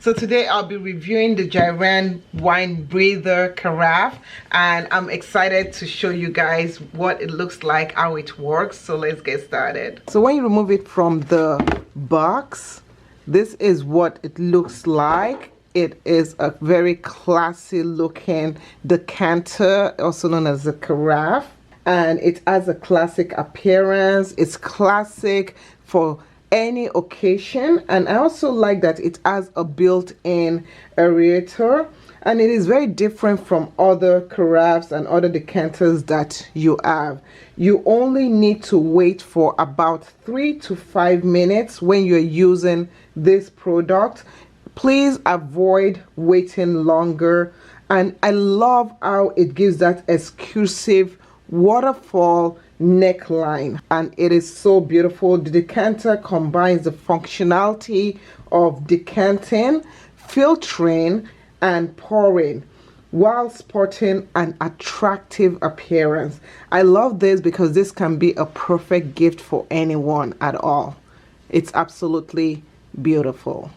So today I'll be reviewing the Giran wine breather Carafe, and I'm excited to show you guys what it looks like, how it works. So let's get started. So when you remove it from the box, this is what it looks like. It is a very classy looking decanter, also known as a carafe, and it has a classic appearance. It's classic for any occasion, and I also like that it has a built-in aerator, and it is very different from other carafes and other decanters that you have. You only need to wait for about 3 to 5 minutes when you're using this product. Please avoid waiting longer, and I love how it gives that exclusive waterfall neckline, and it is so beautiful. The decanter combines the functionality of decanting, filtering, and pouring while sporting an attractive appearance. I love this because this can be a perfect gift for anyone at all. It's absolutely beautiful.